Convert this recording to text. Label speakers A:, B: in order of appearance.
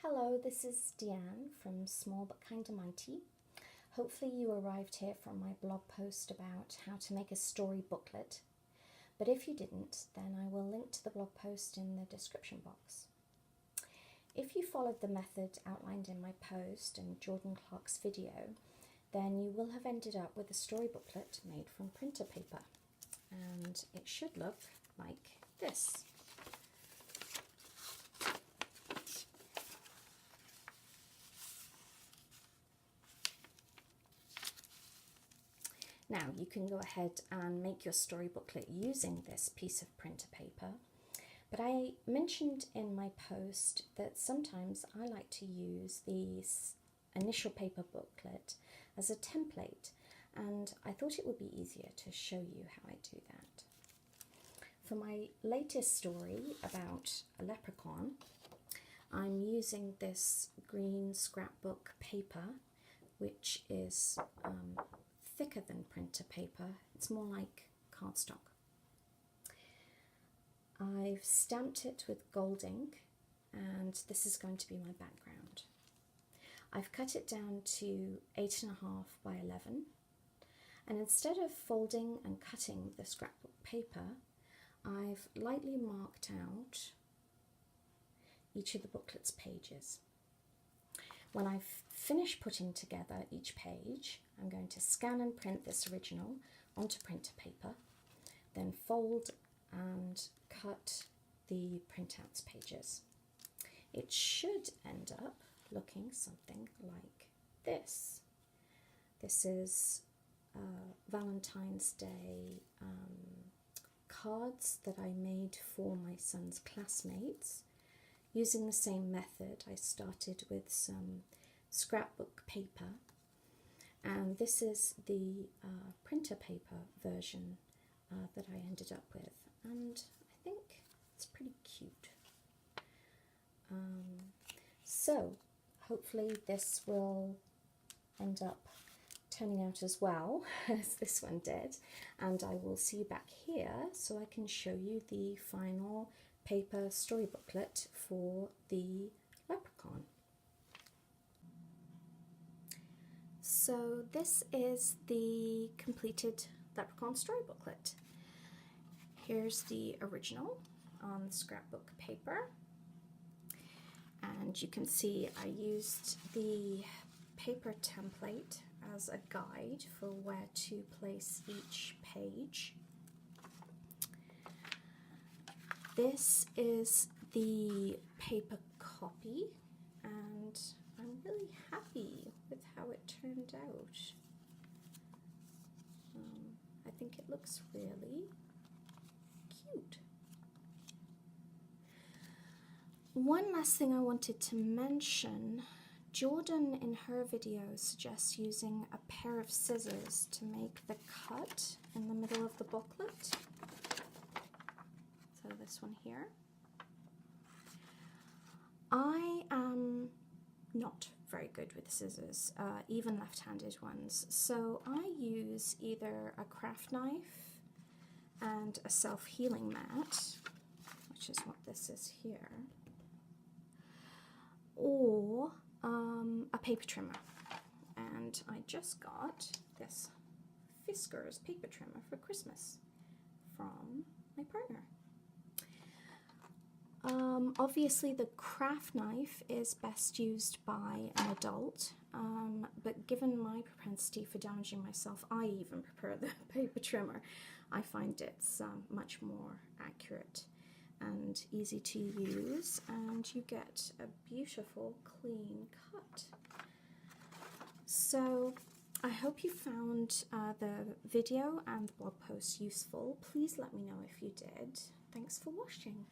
A: Hello, this is Deanne from Small But Kinda Mighty. Hopefully you arrived here from my blog post about how to make a story booklet. But if you didn't, then I will link to the blog post in the description box. If you followed the method outlined in my post and Jordan Clark's video, then you will have ended up with a story booklet made from printer paper. And it should look like this. Now you can go ahead and make your story booklet using this piece of printer paper, but I mentioned in my post that sometimes I like to use the initial paper booklet as a template, and I thought it would be easier to show you how I do that. For my latest story about a leprechaun, I'm using this green scrapbook paper, which is thicker than printer paper. It's more like cardstock. I've stamped it with gold ink, and this is going to be my background. I've cut it down to 8.5 by 11, and instead of folding and cutting the scrapbook paper, I've lightly marked out each of the booklet's pages. When I've finished putting together each page, I'm going to scan and print this original onto printer paper, then fold and cut the printouts pages. It should end up looking something like this. This is Valentine's Day cards that I made for my son's classmates. Using the same method, I started with some scrapbook paper, and this is the printer paper version that I ended up with, and I think it's pretty cute. So hopefully this will end up turning out as well as this one did, and I will see you back here so I can show you the final paper story booklet for the leprechaun. So this is the completed leprechaun story booklet. Here's the original on the scrapbook paper, and you can see I used the paper template as a guide for where to place each page. This is the paper copy, and I'm really happy with how it turned out. I think it looks really cute. One last thing I wanted to mention, Jordan in her video suggests using a pair of scissors to make the cut in the middle of the booklet. So this one here. I am not very good with scissors, even left-handed ones, so I use either a craft knife and a self-healing mat, which is what this is here, or a paper trimmer. And I just got this Fiskars paper trimmer for Christmas from my partner. Obviously the craft knife is best used by an adult, but given my propensity for damaging myself, I even prefer the paper trimmer. I find it's much more accurate and easy to use, and you get a beautiful clean cut. So I hope you found the video and the blog post useful. Please let me know if you did. Thanks for watching.